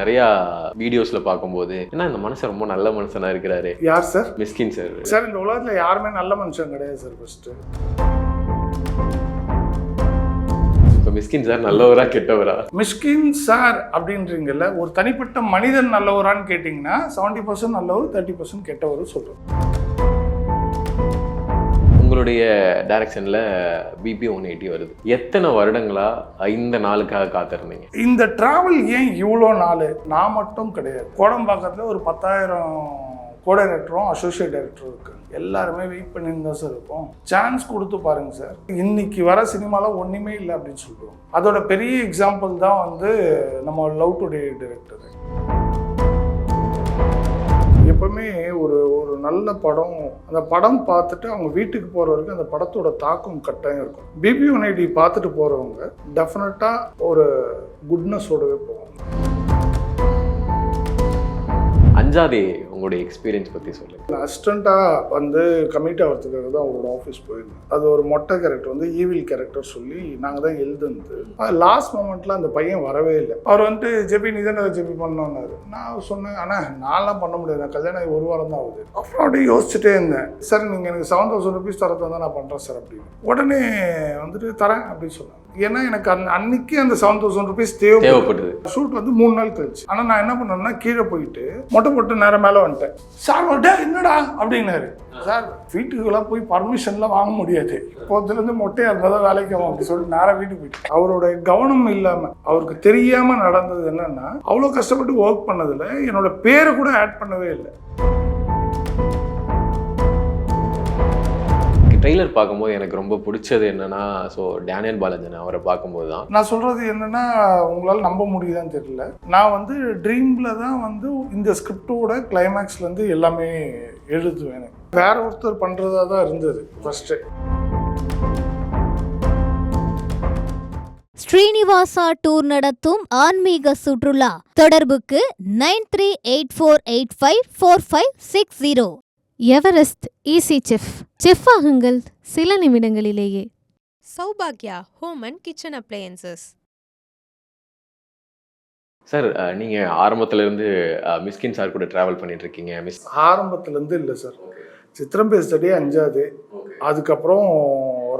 நிறையா வீடியோஸ்ல பார்க்கும்போது என்ன இந்த மனுஷன் ரொம்ப நல்ல மனுஷனா இருக்கிறாரு. யார் சார்? மிஸ்கின் சார். சார் இந்த உலகத்தில் யாருமே நல்ல மனுஷன் கிடையாது சார். ஃபர்ஸ்ட்டு இப்போ மிஸ்கின் சார் நல்லவரா கெட்டவரா? மிஸ்கின் சார் அப்படின்றீங்கல்ல, ஒரு தனிப்பட்ட மனிதன் நல்லவரான்னு கேட்டிங்கன்னா 70% நல்லவர் 30% கெட்டவர் சொல்கிறோம். உங்களுடைய டைரக்ஷன்ல பிபி 180 வருது. எத்தனை வருடங்களா இந்த நாளுக்காக காத்திருந்தீங்க? இந்த டிராவல் ஏன் இவ்வளோ நாள்? நான் மட்டும் கிடையாது, கோடம்பாக்கத்தில் ஒரு 10,000 கோ டைரக்டரும் அசோசியேட் டைரக்டரும் இருக்கு. எல்லாருமே வெயிட் பண்ணிட்டு தான் சார் இருப்போம். சான்ஸ் கொடுத்து பாருங்க சார். இன்னைக்கு வர சினிமாவில் ஒன்றுமே இல்லை அப்படின்னு சொல்லுவோம். அதோட பெரிய எக்ஸாம்பிள் தான் வந்து நம்ம லவ் டுடே டைரக்டர். எப்பவுமே ஒரு ஒரு நல்ல படம், அந்த படம் பார்த்துட்டு அவங்க வீட்டுக்கு போகிற வரைக்கும் அந்த படத்தோட தாக்கம் கட்டாயம் இருக்கும். பிபி 180 பார்த்துட்டு போகிறவங்க டெஃபினட்டாக ஒரு குட்னஸோடவே போவாங்க. அஞ்சாதே உங்களுடைய எக்ஸ்பீரியன்ஸ் பற்றி சொல்லுங்கள். அசிஸ்டண்ட்டாக வந்து கமிட் ஆகிறதுக்காக தான் அவரோட ஆஃபீஸ் போயிருந்தேன். அது ஒரு மொட்டை கேரக்டர் வந்து ஈவில் கேரக்டர் சொல்லி நாங்கள் தான் எழுதுனது. லாஸ்ட் மொமெண்ட்டில் அந்த பையன் வரவே இல்லை. அவர் வந்துட்டு ஜெபி நீ தானே ஜெபி பண்ணோன்னாரு. நான் சொன்னேன், ஆனால் நான்லாம் பண்ண முடியாது, நான் கல்யாணம் ஆகி 1 வாரம் தான் ஆகுது. அப்புறம் அப்படியே யோசிச்சுட்டே இருந்தேன். சார் நீங்கள் எனக்கு 7,000 rupees தரத்தை தான் நான் பண்ணுறேன் சார் அப்படின்னு. உடனே வந்துட்டு தரேன் அப்படின்னு சொன்னேன். ஏன்னா எனக்கு அன்னைக்கு அந்த 7,000 rupees தேவைப்படுது. ஷூட் வந்து 3 நாள் கழிச்சு. ஆனால் நான் என்ன பண்ணேன்னா கீழே போயிட்டு மொட்டை போட்டு நேரம் மேலே வந்துட்டேன். சார் என்னடா அப்படின்னாரு. சார் வீட்டுக்கெல்லாம் போய் பர்மிஷன்லாம் வாங்க முடியாது, இப்போதுலேருந்து மொட்டையாக இருந்தால் தான் வேலைக்கு ஆகும் அப்படி சொல்லிட்டு நேரம் வீட்டுக்கு போயிட்டு. அவரோட கவனம் இல்லாமல் அவருக்கு தெரியாமல் நடந்தது என்னன்னா, அவ்வளோ கஷ்டப்பட்டு ஒர்க் பண்ணதில் என்னோட பேரை கூட ஆட் பண்ணவே இல்லை. ட்ரெய்லர் பார்க்கும்போது எனக்கு ரொம்ப பிடிச்சது என்னன்னா, ஸோ டேனியல் பாலாஜன் அவரை பார்க்கும்போது தான் நான் சொல்கிறது என்னென்னா, உங்களால் நம்ப முடியுதான்னு தெரியல. நான் வந்து ட்ரீமில் தான் வந்து இந்த ஸ்கிரிப்டோட கிளைமேக்ஸ்லேருந்து எல்லாமே எழுதுவேன். வேற ஒருத்தர் பண்ணுறதா தான் இருந்தது ஃபஸ்ட்டு. ஸ்ரீனிவாசா டூர் நடத்தும் ஆன்மீக சுற்றுலா. தொடர்புக்கு 9384854560. எவரெஸ்ட் ஈஸி செஃப் ஆகுங்கள் சில நிமிடங்களிலேயே. சௌபாக்யா home and kitchen appliances. Sir நீங்கள் ஆரம்பத்துலேருந்து மிஸ்கின் சார் கூட ட்ராவல் பண்ணிட்டு இருக்கீங்க. ஆரம்பத்துலேருந்து இல்லை சார், சித்திரம் பேசுறதே 5வது. அதுக்கப்புறம்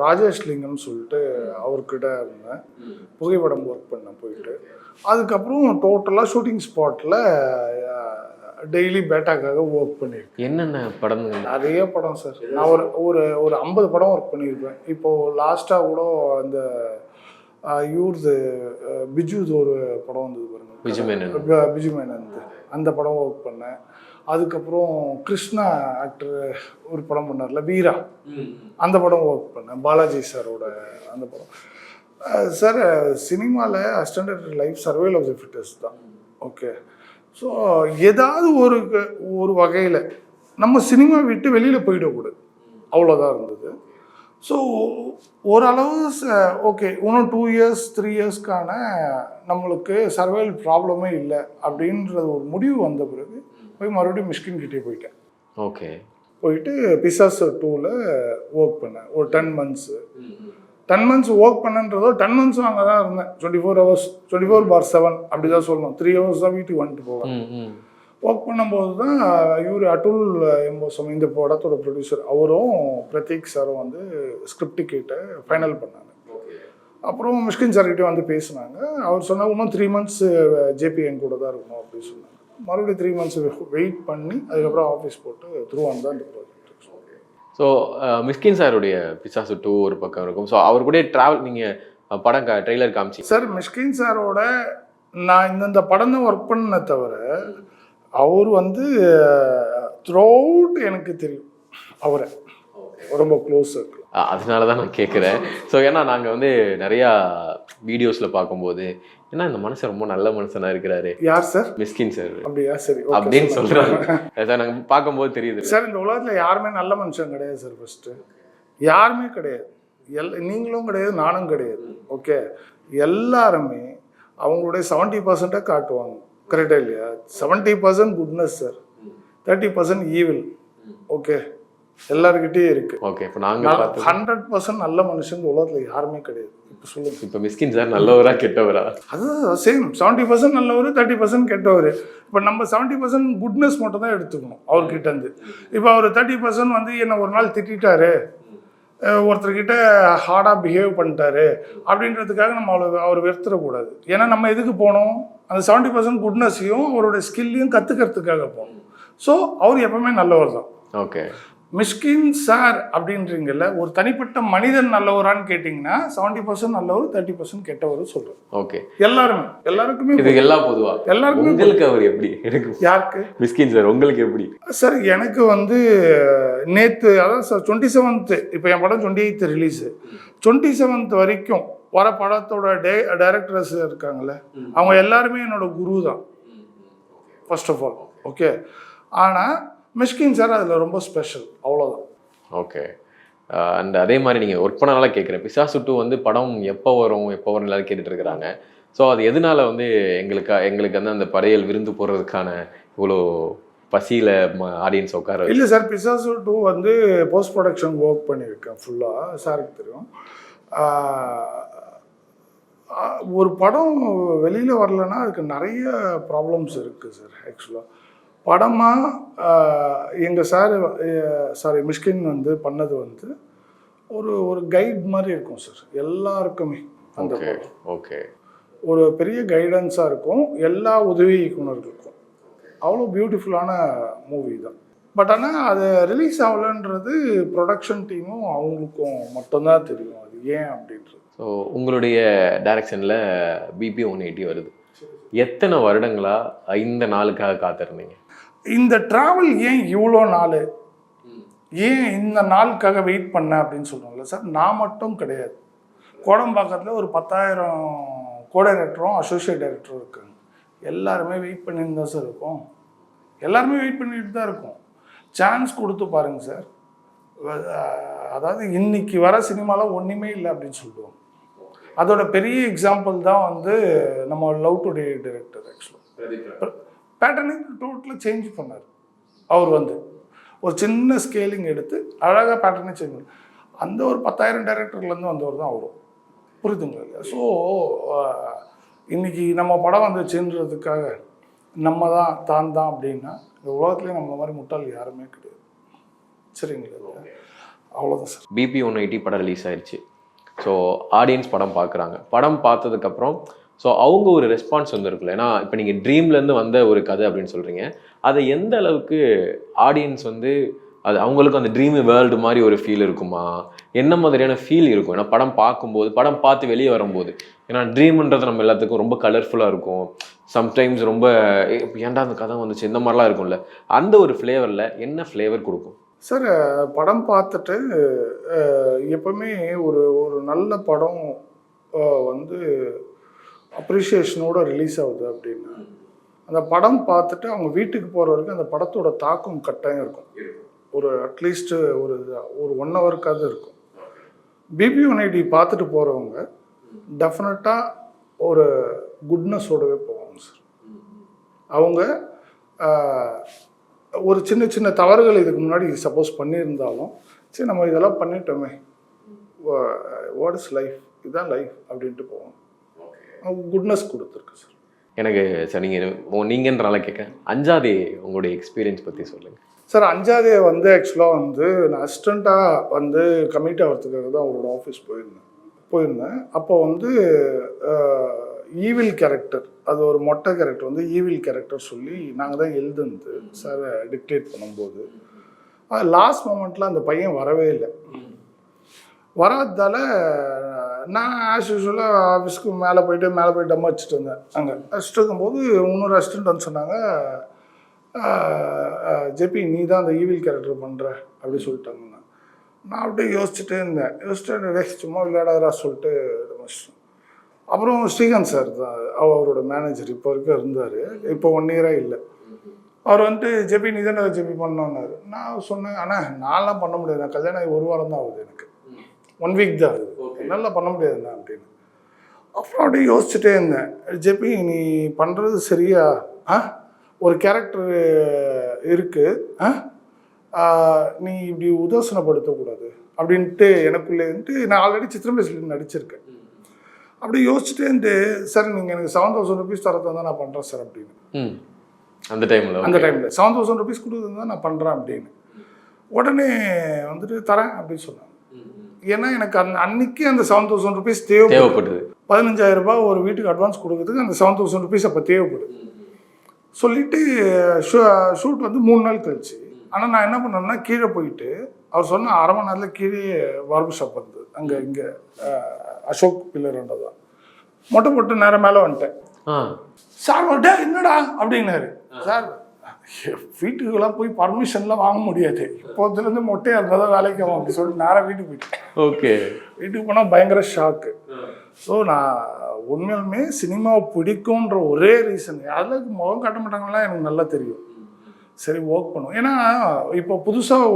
ராஜேஷ் லிங்கம்னு சொல்லிட்டு அவர்கிட்ட இருந்தேன், புகைப்படம் ஒர்க் பண்ணேன் போயிட்டு. அதுக்கப்புறம் டோட்டலாக ஷூட்டிங் ஸ்பாட்டில் டெய்லி பேட்டாக்காக ஒர்க் பண்ணியிருக்கேன். என்னென்ன படம்? நிறைய படம் சார். நான் ஒரு 50 படம் ஒர்க் பண்ணியிருப்பேன். இப்போது லாஸ்ட்டாக கூட அந்த இவரது பிஜுது ஒரு படம் வந்தது பாருங்க, பிஜு மேனன், அந்த படம் ஒர்க் பண்ணேன். அதுக்கப்புறம் கிருஷ்ணா ஆக்டர் ஒரு படம் பண்ணார்ல, வீரா, அந்த படம் ஒர்க் பண்ணேன். பாலாஜி சாரோட அந்த படம். சார் சினிமாவில் assistant life survival of the fittest தான். ஓகே, ஸோ ஏதாவது ஒரு வகையில் நம்ம சினிமா விட்டு வெளியில் போயிடக்கூடாது, அவ்வளோதான் இருந்தது. ஸோ ஓரளவு ஓகே, இன்னும் 2 years 3 yearsக்கான நம்மளுக்கு சர்வைவல் ப்ராப்ளமே இல்லை அப்படின்றது ஒரு முடிவு வந்த பிறகு போய் மறுபடியும் மிஸ்கின் கிட்டே போயிட்டேன். ஓகே, போயிட்டு பிசாஸ் 2ல் ஒர்க் பண்ணேன் ஒரு 10 months. 10 months ஒர்க் பண்ணன்றதோ 10 months அங்கே தான் இருந்தேன். 24 hours 24/7 அப்படி தான் சொல்லணும். 3 hours தான் வீட்டுக்கு வந்துட்டு போவேன். ஒர்க் பண்ணும்போது தான் இவர் அட்டுல் எம்போசம், இந்த படத்தோட ப்ரொடியூசர், அவரும் பிரதீக் சாரும் வந்து ஸ்கிரிப்ட் கேட்டு ஃபைனல் பண்ணாங்க. அப்புறம் மிஸ்கின் சார்கிட்டே வந்து பேசினாங்க. அவர் சொன்னாங்க இன்னும் 3 months ஜேபி என் கூட தான் இருக்கணும் அப்படின்னு சொன்னாங்க. மறுபடியும் 3 months வெயிட் பண்ணி அதுக்கப்புறம் ஆஃபீஸ் போட்டு த்ரூவான் தான் இந்த ப்ராஜெக்ட். ஸோ மிஸ்கின் சாருடைய பிசாசு 2 ஒரு பக்கம் இருக்கும். ஸோ அவர் கூட ட்ராவல் நீங்கள் படம் ட்ரெய்லர் காமிச்சி சார், மிஸ்கின் சாரோட நான் இந்த படம் தான் ஒர்க் பண்ண தவிர அவர் வந்து த்ரூ அவுட் எனக்கு தெரியும், அவரை ரொம்ப க்ளோஸ் இருக்கு. அதனால தான் நான் கேட்குறேன். ஸோ ஏன்னா நாங்கள் வந்து நிறையா வீடியோஸில் பார்க்கும்போது ஏன்னா இந்த மனுஷன் ரொம்ப நல்ல மனுஷனா இருக்கிறாரு. யார் சார்? மிஸ்கின் சார். அப்படியா? சரி அப்படின்னு சொல்கிறாங்க சார். நாங்கள் பார்க்கும்போது தெரியுது சார், இந்த உலகத்தில் யாருமே நல்ல மனுஷன் கிடையாது சார். ஃபஸ்ட்டு யாருமே கிடையாது, நீங்களும் கிடையாது, நானும் கிடையாது. ஓகே, எல்லாருமே அவங்களுடைய 70% காட்டுவாங்க. கரெக்டாக இல்லையா? 70% குட்னஸ் சார், 30% ஈவில். ஓகே, எல்லாருக்கிட்டேயும் இருக்கு. ஓகே. இப்போ நாங்கள் பார்த்து 100% நல்ல மனுஷன் உலகத்தில் யாருமே கிடையாது. இப்போ சொல்லுங்க, இப்போ மிஸ்கின் சார் நல்லவரா கெட்டவரா? அது சேம் 70% நல்லவர், 30% கெட்டவர். இப்போ நம்ம 70% குட்னஸ் மட்டும் தான் எடுத்துக்கணும் அவர்கிட்ட இருந்து. இப்போ அவர் 30% வந்து என்னை ஒரு நாள் திட்டாரு, ஒருத்தர்கிட்ட ஹார்டாக பிஹேவ் பண்ணிட்டாரு அப்படின்றதுக்காக நம்ம அவர் வெறுத்துடக்கூடாது. ஏன்னா நம்ம எதுக்கு போனோம், அந்த 70% குட்னஸையும் அவரோட ஸ்கில்லையும் கற்றுக்கிறதுக்காக போகணும். ஸோ அவர் எப்பவுமே நல்லவர் தான். ஓகே. மிஸ்கின் சார் அப்படின்றீங்கல்ல, ஒரு தனிப்பட்ட மனிதன் நல்லவரான்னு கேட்டிங்கன்னா 70% நல்லவர், 30% கெட்டவர் சொல்கிறேன். ஓகே. எல்லாருக்குமே இது எல்லாம் பொதுவா எல்லாருக்குமே. உங்களுக்கு அவர் எப்படி? எனக்கு யாருக்கு? மிஸ்கின் சார் உங்களுக்கு எப்படி சார்? எனக்கு வந்து நேற்று, அதான் சார் 27th, இப்போ என் படம் 28th ரிலீஸு, 27th வரைக்கும் வர படத்தோட டைரக்டர்ஸ் இருக்காங்கல்ல, அவங்க எல்லாருமே என்னோட குரு தான் ஃபர்ஸ்ட் ஆஃப் ஆல். ஓகே. ஆனால் மிஸ்கின் சார் அதில் ரொம்ப ஸ்பெஷல், அவ்வளோதான். ஓகே. அண்ட் அதே மாதிரி நீங்கள் ஒர்க் பண்ணனால கேட்குறேன், பிசாசு 2 வந்து படம் எப்போ வரும் எல்லாரும் கேட்டுட்டு இருக்கிறாங்க. ஸோ அது எதனால வந்து எங்களுக்கு வந்து அந்த படையல் விருந்து போடுறதுக்கான இவ்வளோ பசியில் ஆடியன்ஸ் உட்கார? இல்லை சார், பிசாசு 2 வந்து போஸ்ட் ப்ரொடக்ஷன் ஒர்க் பண்ணியிருக்கேன் ஃபுல்லாக, சாருக்கு தெரியும். ஒரு படம் வெளியில் வரலன்னா அதுக்கு நிறைய ப்ராப்ளம்ஸ் இருக்குது சார். ஆக்சுவலாக படமாக எங்கள் சார் மிஸ்கின் வந்து பண்ணது வந்து ஒரு கைட் மாதிரி இருக்கும் சார் எல்லாருக்குமே. அந்த ஓகே. ஒரு பெரிய கைடன்ஸாக இருக்கும் எல்லா உதவி இயக்குனர்களுக்கும். அவ்வளோ பியூட்டிஃபுல்லான மூவி தான். பட் ஆனால் அது ரிலீஸ் ஆகலைன்றது ப்ரொடக்ஷன் டீமும் அவங்களுக்கும் மட்டும்தான் தெரியும் அது ஏன் அப்படின்றது. ஸோ உங்களுடைய டைரக்ஷனில் பிபி 180 வருது. எத்தனை வருடங்களாக இந்த நாளுக்காக காத்திருந்தீங்க? இந்த ட்ராவல் ஏன் இவ்வளோ நாள், ஏன் இந்த நாளுக்காக வெயிட் பண்ண அப்படின்னு சொல்கிறோம்ல சார். நான் மட்டும் கிடையாது, கோடம்பாக்கத்தில் ஒரு 10,000 கோ-டைரக்டரும் அசோசியேட் டைரக்டரும் இருக்காங்க. எல்லாருமே வெயிட் பண்ணிட்டு தான் சார் இருக்கோம். எல்லாருமே வெயிட் பண்ணிட்டு தான் இருக்கோம். சான்ஸ் கொடுத்து பாருங்கள் சார். அதாவது இன்னைக்கு வர சினிமாவில் ஒன்றுமே இல்லை அப்படின்னு சொல்லுவோம். அதோட பெரிய எக்ஸாம்பிள் தான் வந்து நம்ம லவ் டுடே டைரக்டர். ஆக்சுவலாக பேட்டர்னை டோட்டலாக சேஞ்ச் பண்ணார். அவர் வந்து ஒரு சின்ன ஸ்கேலிங் எடுத்து அழகாக பேட்டர்னை சேஞ்ச் பண்ணார். அந்த ஒரு 10,000 டைரக்டர்லேருந்து வந்தவர் தான் அவரும். புரியுதுங்களா இல்லையா? ஸோ இன்றைக்கி நம்ம படம் வந்துச்சுன்றதுக்காக நம்ம தான் அப்படின்னா இந்த உலகத்துலேயே நம்மள மாதிரி முட்டாள் யாருமே கிடையாது. சரிங்களா? அவ்வளோதான் சார். பிபி 180 படம் ரிலீஸ் ஆயிடுச்சு. ஸோ ஆடியன்ஸ் படம் பார்க்குறாங்க. படம் பார்த்ததுக்கப்புறம் ஸோ அவங்க ஒரு ரெஸ்பான்ஸ் வந்துருக்குல்ல. ஏன்னா இப்போ நீங்கள் ட்ரீம்லேருந்து வந்த ஒரு கதை அப்படின்னு சொல்கிறீங்க, அதை எந்த அளவுக்கு ஆடியன்ஸ் வந்து அது அவங்களுக்கு அந்த ட்ரீம் வேர்ல்டு மாதிரி ஒரு ஃபீல் இருக்குமா, என்ன மாதிரியான ஃபீல் இருக்கும்? ஏன்னா படம் பார்க்கும்போது, படம் பார்த்து வெளியே வரும்போது, ஏன்னா ட்ரீம்ன்றது நம்ம எல்லாத்துக்கும் ரொம்ப கலர்ஃபுல்லாக இருக்கும், சம்டைம்ஸ் ரொம்ப ஏன்டா அந்த கதை வந்துச்சு இந்த மாதிரிலாம் இருக்கும்ல, அந்த ஒரு ஃப்ளேவரில் என்ன ஃப்ளேவர் கொடுக்கும் சார்? படம் பார்த்துட்டு எப்பவுமே ஒரு நல்ல படம் வந்து அப்ரிஷியேஷனோட ரிலீஸ் ஆகுது அப்படின்னா அந்த படம் பார்த்துட்டு அவங்க வீட்டுக்கு போகிற வரைக்கும் அந்த படத்தோட தாக்கம் கட்டாயம் இருக்கும். ஒரு அட்லீஸ்ட்டு ஒரு 1 ஹவருக்காவது இருக்கும். பிபி 180 பார்த்துட்டு போகிறவங்க டெஃபினட்டாக ஒரு குட்னஸோடவே போவாங்க சார். அவங்க ஒரு சின்ன சின்ன தவறுகள் இதுக்கு முன்னாடி சப்போஸ் பண்ணியிருந்தாலும் சரி நம்ம இதெல்லாம் பண்ணிட்டோமே, வாட் இஸ் லைஃப், இதுதான் லைஃப் அப்படின்ட்டு போவாங்க. குட்னஸ் கொடுத்துருக்கு சார். எனக்கு சார் நீங்கன்றனால கேட்குறேன், அஞ்சாதே உங்களுடைய எக்ஸ்பீரியன்ஸ் பற்றி சொல்லுங்கள் சார். அஞ்சாதே வந்து ஆக்சுவலாக வந்து நான் அசிஸ்டண்ட்டாக வந்து கமிட் ஆகிறதுக்காக தான் அவரோட ஆஃபீஸ் போயிருந்தேன். அப்போ வந்து ஈவில் கேரக்டர், அது ஒரு மொட்டை கேரக்டர் வந்து ஈவில் கேரக்டர் சொல்லி நாங்கள் தான் எழுதுனது சார் டிக்டேட் பண்ணும்போது. லாஸ்ட் மொமெண்ட்டில் அந்த பையன் வரவே இல்லை. வராதால நான் ஆஸ் யூஸ்வலாக ஆஃபீஸ்க்கு மேலே போயிட்டு டம்மா வச்சுட்டு வந்தேன். அங்கே வச்சுட்டு இருக்கும்போது இன்னொரு அசிஸ்டண்ட் வந்து சொன்னாங்க, ஜெபி நீ தான் அந்த ஈவில் கேரக்டர் பண்ணுற அப்படி சொல்லிட்டாங்க. நான் அப்படியே யோசிச்சுட்டே இருந்தேன். சும்மா விளையாடாதா சொல்லிட்டு அப்புறம் ஸ்ரீகாந்த் சார் தான் அவரோட மேனேஜர் இப்போ வரைக்கும் இருந்தார். இப்போ 1 இயராக இல்லை. அவர் வந்துட்டு ஜெபி நீ தானே ஜெபி பண்ணோன்னாரு. நான் சொன்னேன், ஆனால் நான்லாம் பண்ண முடியாது, நான் கல்யாணம் ஆகி 1 வாரம் தான் ஆகுது, எனக்கு 1 வீக் தான் ஆகுது, என்னால் பண்ண முடியாதுண்ணா அப்படின்னு. அப்புறம் அப்படியே யோசிச்சுட்டே இருந்தேன், ஜெபி நீ பண்ணுறது சரியா, ஒரு கேரக்டர் இருக்குது, நீ இப்படி உதாசனப்படுத்தக்கூடாது அப்படின்ட்டு எனக்குள்ளே வந்துட்டு நான் ஆல்ரெடி சித்திரம்பேசில் நடிச்சிருக்கேன். அப்படி யோசிச்சுட்டே இருந்து சார் நீங்கள் எனக்கு 7,000 rupees தரது தான் நான் பண்ணுறேன் சார் அப்படின்னு. அந்த டைமில் 7,000 rupees கொடுக்குறது தான் நான் பண்ணுறேன் அப்படின்னு. உடனே வந்துட்டு தரேன் அப்படின்னு சொன்னாங்க. ஏன்னா எனக்கு அன்னைக்கு அந்த 7,000 rupees தேவைப்படுது. 15,000 ரூபாய் ஒரு வீட்டுக்கு அட்வான்ஸ் கொடுக்குறதுக்கு அந்த 7,000 rupees அப்போ தேவைப்படுது. சொல்லிவிட்டு ஷூட் வந்து 3 நாள் கழிச்சு. ஆனால் நான் என்ன பண்ணேன்னா கீழே போயிட்டு அவர் சொன்ன அரை மணி நேரத்தில் கீழே பார்பர் ஷாப் இருந்தது அங்கே இங்கே அசோக் பில்லர்ன்றது தான். மொட்டை போட்டு நேரம் மேலே வந்துட்டேன். சார் வந்துட்டு என்னடா அப்படின்னாரு. சார் வீட்டுக்கெல்லாம் போய் பர்மிஷன்லாம் வாங்க முடியாது, இப்போதுலேருந்து மொட்டையாக இருந்தால் தான் வேலைக்கு ஆகும் அப்படி சொல்லிட்டு நேராக வீட்டுக்கு போயிட்டேன். ஓகே. வீட்டுக்கு போனால் பயங்கர ஷாக்கு. ஸோ நான் உண்மையிலுமே சினிமாவை பிடிக்கும்ன்ற ஒரே ரீசன், அதில் முகம் காட்ட மாட்டாங்கலாம் எனக்கு நல்லா தெரியும். சரி ஒர்க் பண்ணுவோம். ஏன்னா இப்போ புதுசாக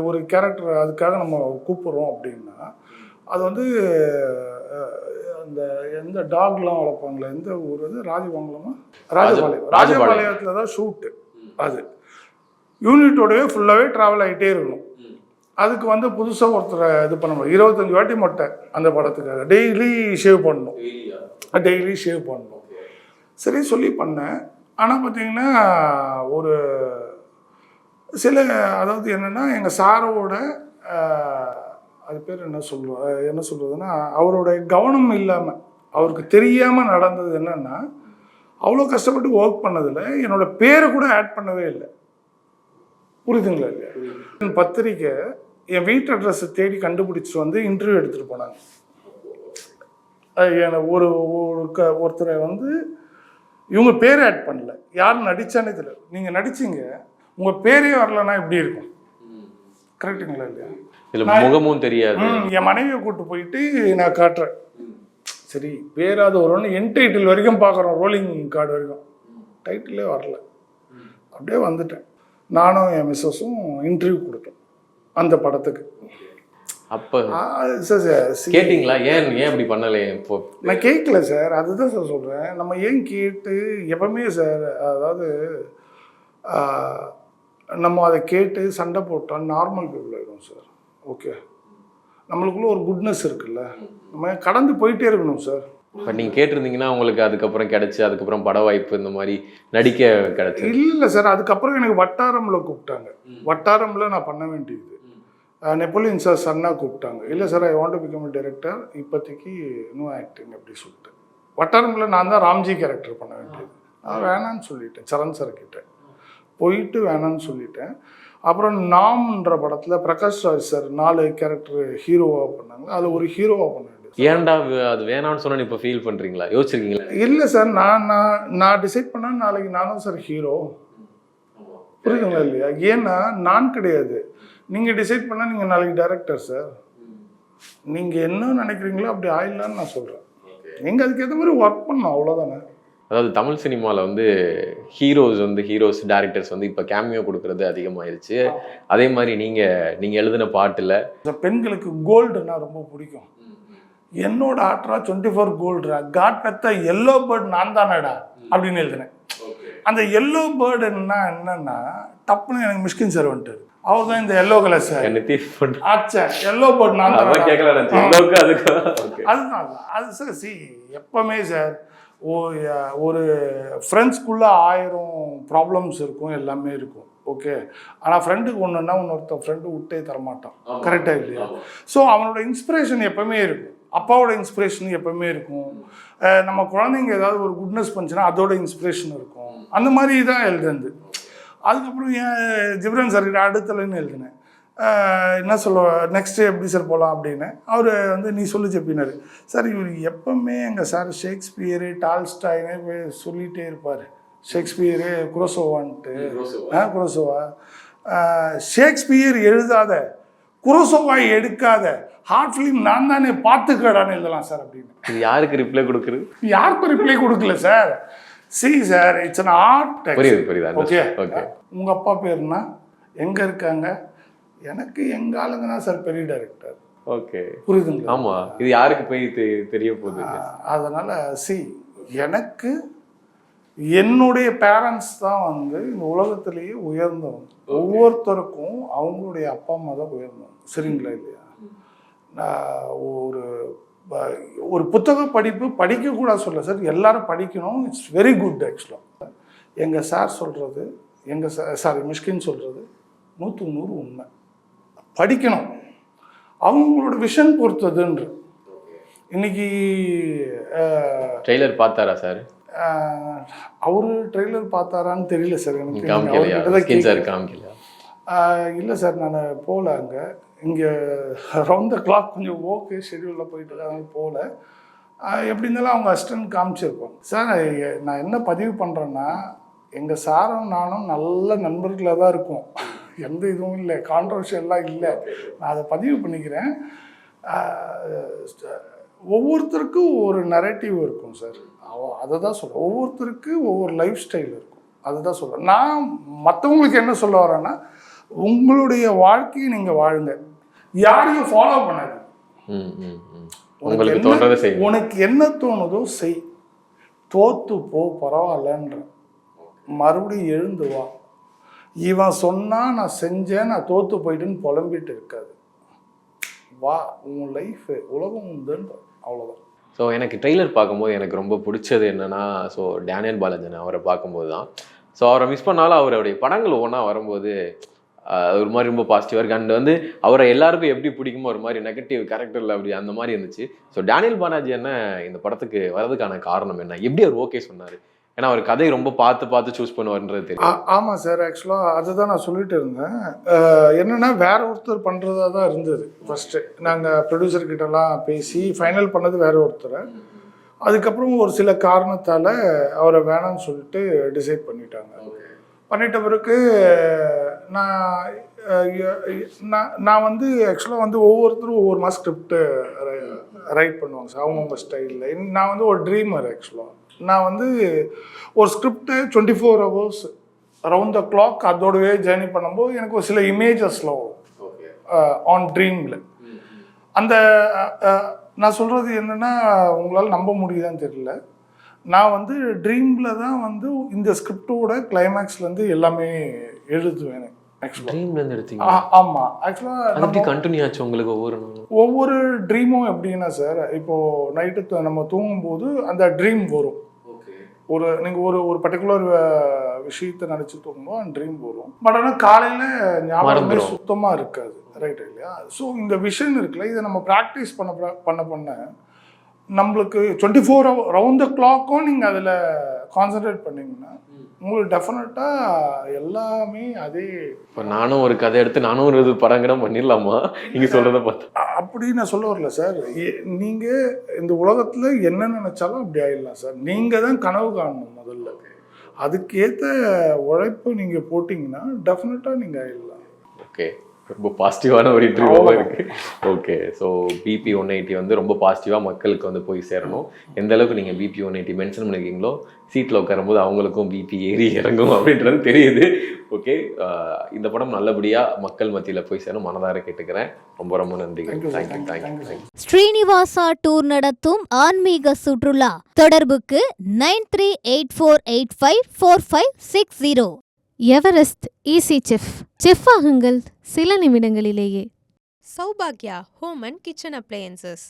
ஒரு கேரக்டர் அதுக்காக நம்ம கூப்பிட்றோம் அப்படின்னா அது வந்து அந்த எந்த டாக்லாம் வளர்ப்பாங்களே, எந்த ஊர் அது ராஜபாளையமா, ராஜபாளையத்தில் தான் ஷூட்டு. அது யூனிட்டோடவே ஃபுல்லாகவே ட்ராவல் ஆகிட்டே இருக்கணும். அதுக்கு வந்து புதுசாக ஒருத்தரை இது பண்ண முடியும். 25 வாட்டி மொட்டை அந்த படத்துக்காக டெய்லி ஷேவ் பண்ணணும். சரி சொல்லி பண்ணேன். ஆனால் பார்த்தீங்கன்னா ஒரு சில அதாவது என்னென்னா எங்கள் சாரோட அது பேர் என்ன சொல்கிறதுன்னா அவரோட கவனம் இல்லாமல் அவருக்கு தெரியாமல் நடந்தது என்னென்னா அவ்வளோ கஷ்டப்பட்டு ஒர்க் பண்ணதில் என்னோட பேரை கூட ஆட் பண்ணவே இல்லை. புரியுதுங்களா இல்லையா? என் பத்திரிக்கை என் வீட்டு அட்ரஸை தேடி கண்டுபிடிச்சிட்டு வந்து இன்டர்வியூ எடுத்துகிட்டு போனாங்க. ஒருத்தரை வந்து இவங்க பேரை ஆட் பண்ணல, யார் நடித்தானே தெரியல. நீங்கள் நடிச்சிங்க, உங்கள் பேரே வரலன்னா எப்படி இருக்கும்? கரெக்டுங்களா இல்லையா? முகமும் தெரியாது. என் மனைவியை கூப்பிட்டு போயிட்டு நான் காட்டுறேன். சரி பேராது ஒரு என் டைட்டில் வரைக்கும் பார்க்குறோம், ரோலிங் கார்டு வரைக்கும், டைட்டிலே வரல. அப்படியே வந்துட்டேன். நானும் என் மிஸ்ஸஸும் இன்டர்வியூ கொடுத்தோம் அந்த படத்துக்கு. அப்போ கேட்டிங்களா ஏன் அப்படி பண்ணலை? இப்போ நான் கேட்கல சார், அதுதான் சார் சொல்கிறேன். நம்ம ஏன் கேட்டு எப்பவுமே சார், அதாவது நம்ம அதை கேட்டு சண்டை போட்டால் நார்மல் பீப்புள் ஆகிடும் சார். ஓகே, நம்மளுக்குள்ள ஒரு குட்னஸ் இருக்குல்ல, நம்ம கடந்து போயிட்டே இருக்கணும் சார். இப்போ நீங்கள் கேட்டிருந்தீங்கன்னா உங்களுக்கு அதுக்கப்புறம் கிடச்சி அதுக்கப்புறம் பட வாய்ப்பு இந்த மாதிரி நடிக்க கிடச்சி? இல்லை சார், அதுக்கப்புறம் எனக்கு வட்டாரமில் கூப்பிட்டாங்க. வட்டாரமில் நான் பண்ண வேண்டியது நெப்போலியன் சார் சன்னா கூப்பிட்டாங்க. இல்லை sir I want to become a director, இப்போதைக்கு நோ ஆக்டிங் அப்படி சொல்லிட்டு. வட்டாரமில் நான் தான் ராம்ஜி கேரக்டர் பண்ண வேண்டியது. நான் வேணான்னு சொல்லிட்டேன். சரண் சார் கிட்ட போயிட்டு வேணான்னு சொல்லிட்டேன். அப்புறம் நாம்ன்ற படத்தில் பிரகாஷ் ராஜ் சார் 4 கேரக்டர் ஹீரோவாக பண்ணாங்க. அதில் ஒரு ஹீரோவாக பண்ண வேண்டியது. ஏன்டா அது வேணான்னு சொன்னா இப்போ ஃபீல் பண்ணுறீங்களா, யோசிச்சிருக்கீங்களா? இல்லை சார், நான் டிசைட் பண்ணால் நாளைக்கு நானும் சார் ஹீரோ. புரியுதுங்களா இல்லையா? ஏன்னா நான் கிடையாது, நீங்கள் டிசைட் பண்ணால் நீங்கள் நாளைக்கு டைரக்டர் சார். நீங்கள் என்ன நினைக்கிறீங்களோ அப்படி ஆயிடலான்னு நான் சொல்கிறேன். நீங்கள் அதுக்கேற்ற மாதிரி ஒர்க் பண்ணணும், அவ்வளோதானே. அதாவது தமிழ் சினிமாவில் வந்து ஹீரோஸ் டேரக்டர்ஸ் வந்து இப்போ கேமியோ கொடுக்கறது அதிகமாகிருச்சு. அதே மாதிரி நீங்கள் எழுதின பாட்டில் பெண்களுக்கு கோல்டுன்னா ரொம்ப பிடிக்கும். என்னோட ஆட்ரா 24 கோல்டுரா, காட் பெத்த எல்லோ பேர்ட் நான் தானடா அப்படின்னு எழுதினேன். அந்த எல்லோ பேர்டுன்னா என்னன்னா டப்புன்னு எனக்கு மிஷ்கின் சார் வந்துட்டார். அவர் தான் இந்த எல்லோ கலர் சார். ஆச்சா எல்லோ பேர்ட் நான் தான். அதுதான் அது சார். எப்பவுமே சார் ஒரு ஃப்ரெண்ட்ஸ்குள்ளே 1000 ப்ராப்ளம்ஸ் இருக்கும், எல்லாமே இருக்கும். ஓகே, ஆனால் ஃப்ரெண்டுக்கு ஒன்றுன்னா இன்னொருத்தன் ஃப்ரெண்டு விட்டே தரமாட்டான். கரெக்டாக இல்லையா? ஸோ அவனோட இன்ஸ்பிரேஷன் எப்பவுமே இருக்கும், அப்பாவோட இன்ஸ்பிரேஷன் எப்பவுமே இருக்கும். நம்ம குழந்தைங்க ஏதாவது ஒரு குட்னஸ் பண்ணுச்சுன்னா அதோட இன்ஸ்பிரேஷன் இருக்கும். அந்த மாதிரி தான் எழுதுனது. அதுக்கப்புறம் ஏன் ஜிப்ரான் சார் கிட்ட அடுத்தலன்னு எழுதினேன். என்ன சொல்ல நெக்ஸ்ட்டு எப்படி சார் போகலாம் அப்படின்னு. அவர் வந்து நீ சொல்லி செப்பினார். சார் இவர் எப்பவுமே எங்கள் சார் ஷேக்ஸ்பியரு டால்ஸ்டாயினே சொல்லிகிட்டே இருப்பார். ஷேக்ஸ்பியரு குரோசோவான்ட்டு. குரோசோவா ஷேக்ஸ்பியர் எழுதாத, குரோசோவா எடுக்காத ஹார்ட் ஃபிலிம் நான் தானே பார்த்துக்கடான்னு எழுதலாம் சார் அப்படின்னு. இது யாருக்கு ரிப்ளை கொடுக்குறது? யாருக்கும் ரிப்ளை கொடுக்கல sir. Sir it's an art. புரியுது. ஓகே, உங்கள் அப்பா பேருனா எங்கே இருக்காங்க? எனக்கு எங்கள் ஆளுங்க தான் சார் பெரிய டைரக்டர். ஓகே, புரியுதுங்களா? ஆமாம், இது யாருக்கு போய் தெரிய போகுது? அதனால் எனக்கு என்னுடைய பேரண்ட்ஸ் தான் வந்து இந்த உலகத்திலேயே உயர்ந்தவங்க. ஒவ்வொருத்தருக்கும் அவங்களுடைய அப்பா அம்மா தான் உயர்ந்தவங்க. சரிங்களா இல்லையா? நான் ஒரு புத்தக படிப்பு படிக்கக்கூடாது சொல்ல சார், எல்லாரும் படிக்கணும். இட்ஸ் வெரி குட் ஆக்சுவலாக. எங்கள் சார் சொல்கிறது, மிஷ்கின் சொல்கிறது 100% உண்மை. படிக்கணும், அவங்களோட விஷன் பொறுத்ததுன்ற. இன்னைக்கு ட்ரெய்லர் பார்த்தாரா சார்? அவரு ட்ரெய்லர் பார்த்தாரான்னு தெரியல சார் எனக்கு. இல்லை சார், நான் போகல அங்கே. இங்கே ரவுண்ட் த கிளாக் கொஞ்சம் ஓகே ஷெடியூலில் போயிட்டு இருக்காங்க, போகல. எப்படி இருந்தாலும் அவங்க அசிஸ்டன்ட் காமிச்சிருப்போம். சார் நான் என்ன பதிவு பண்ணுறேன்னா, எங்கள் சாரும் நானும் நல்ல நண்பர்களாக தான் இருக்கும். எந்த இதுவும் இல்லை, கான்ட்ரவர்ஷியெல்லாம் இல்லை. நான் அதை பதிவு பண்ணிக்கிறேன். ஒவ்வொருத்தருக்கும் ஒரு நரேட்டிவ் இருக்கும் சார். அதை தான் சொல்கிறேன். ஒவ்வொருத்தருக்கு ஒவ்வொரு லைஃப் ஸ்டைல் இருக்கும். அதை தான் சொல்கிறேன். நான் மற்றவங்களுக்கு என்ன சொல்ல வரேன்னா, உங்களுடைய வாழ்க்கையை நீங்கள் வாழுங்க, யாரையும் ஃபாலோ பண்ணாது. உனக்கு என்ன தோணுதோ செய், தோத்து போ பரவாயில்லன்ற, மறுபடியும் எழுந்து வா. இவன் சொன்னா நான் செஞ்சேன், நான் தோத்து போயிட்டுன்னு புலம்பிட்டு இருக்காது. வா, உன் லைஃப் உலகம் உண்டுன்ற, அவ்வளோதான். ஸோ எனக்கு ட்ரெய்லர் பார்க்கும்போது எனக்கு ரொம்ப பிடிச்சது என்னென்னா, ஸோ டேனியல் பாலாஜன் அவரை பார்க்கும்போது தான். ஸோ அவரை மிஸ் பண்ணாலும் அவருடைய படங்கள் ஒவ்வொன்றா வரும்போது ஒரு மாதிரி ரொம்ப பாசிட்டிவாக இருக்குது. அண்ட் வந்து அவரை எல்லாருக்கும் எப்படி பிடிக்குமோ ஒரு மாதிரி நெகட்டிவ் கேரக்டரில் அப்படி அந்த மாதிரி இருந்துச்சு. ஸோ டேனியல் பாலாஜி என்ன இந்த படத்துக்கு வர்றதுக்கான காரணம் என்ன? எப்படி அவர் ஓகே சொன்னார்? ஏன்னா அவர் கதையை ரொம்ப பார்த்து சூஸ் பண்ணுவார்ன்றது தெரியும். ஆமாம் சார், ஆக்சுவலாக அதுதான் நான் சொல்லிட்டு இருந்தேன். என்னென்னா வேற ஒருத்தர் பண்ணுறதா தான் இருந்தது ஃபஸ்ட்டு. நாங்கள் ப்ரொடியூசர்கிட்டலாம் பேசி ஃபைனல் பண்ணது வேற ஒருத்தர். அதுக்கப்புறம் ஒரு சில காரணத்தால் அவரை வேணாம்னு சொல்லிட்டு டிசைட் பண்ணிட்டாங்க. பண்ணிட்ட பிறகு நான் வந்து ஆக்சுவலாக வந்து ஒவ்வொருத்தரும் ஒவ்வொரு மாதம் ஸ்கிரிப்ட் ரைட் பண்ணுவாங்க சார், அவங்கவுங்க ஸ்டைலில். நான் வந்து ஒரு ட்ரீமர் ஆக்சுவலாக. நான் வந்து ஒரு script 24 hours around the clock அதோடவே ஜேர்னி பண்ணும்போது எனக்கு ஒரு சில இமேஜஸில் வரும் ஆன் ட்ரீமில். அந்த நான் சொல்கிறது என்னென்னா, உங்களால் நம்ப முடியுதான்னு தெரியல, நான் வந்து ட்ரீமில் தான் வந்து இந்த ஸ்கிரிப்டோட கிளைமேக்ஸ்லேருந்து எல்லாமே எழுதுவேன் ஆக்சுவலாக. ஆமாம், ஆக்சுவலாக கண்டினியூ ஆச்சு உங்களுக்கு ஒவ்வொரு ட்ரீமும் எப்படின்னா சார், இப்போது நைட்டு நம்ம தூங்கும்போது அந்த ட்ரீம் வரும். நீங்கள் ஒரு பர்டிகுலர் விஷயத்தை நினச்சி தூங்கும்போது அந்த ட்ரீம் வரும். பட் ஆனால் காலையில் ஞாபகமே சுத்தமாக இருக்காது, ரைட் இல்லையா? ஸோ இந்த விஷன் இருக்குல்ல, இதை நம்ம ப்ராக்டிஸ் பண்ண நம்மளுக்கு 24 hours ரவுண்ட் த கிளாக்கும் நீங்கள் அதில் கான்சன்ட்ரேட் பண்ணிங்கன்னா உங்களுக்கு டெஃபினட்டாக எல்லாமே அதே. இப்போ நானும் ஒரு கதை எடுத்து நானும் ஒரு இது படங்கடம் பண்ணிடலாமா நீங்கள் சொல்கிறத பார்த்தா? அப்படி நான் சொல்ல வரல சார். நீங்கள் இந்த உலகத்தில் என்ன நினச்சாலும் அப்படி ஆகிடலாம் சார். நீங்கள் தான் கனவு காணணும் முதல்ல. அதுக்கேற்ற உழைப்பு நீங்கள் போட்டிங்கன்னா டெஃபினட்டாக நீங்கள் ஆகிடலாம். ஓகே, ரொம்ப பாசிட்டிவான ஒரு இன்டர்வியூவாக இருக்குது. ஓகே, ஸோ BP 180 வந்து ரொம்ப பாசிட்டிவாக மக்களுக்கு வந்து போய் சேரணும். எந்த அளவுக்கு நீங்கள் BP 180 மென்ஷன் பண்ணியிருக்கீங்களோ, சீட்டில் உட்காரும்போது அவங்களுக்கும் பிபி ஏறி இறங்கும் அப்படின்றது தெரியுது. ஓகே, இந்த படம் நல்லபடியாக மக்கள் மத்தியில் போய் சேரும் மனதார கேட்டுக்கிறேன். ரொம்ப ரொம்ப நன்றி. தேங்க்யூ. ஸ்ரீனிவாசா டூர் நடத்தும் ஆன்மீக சுற்றுலா. தொடர்புக்கு 9384854560. Everest easy chef. செஃப் ஆகுங்கள் சில நிமிடங்களிலேயே. Saubhagya Home and Kitchen Appliances.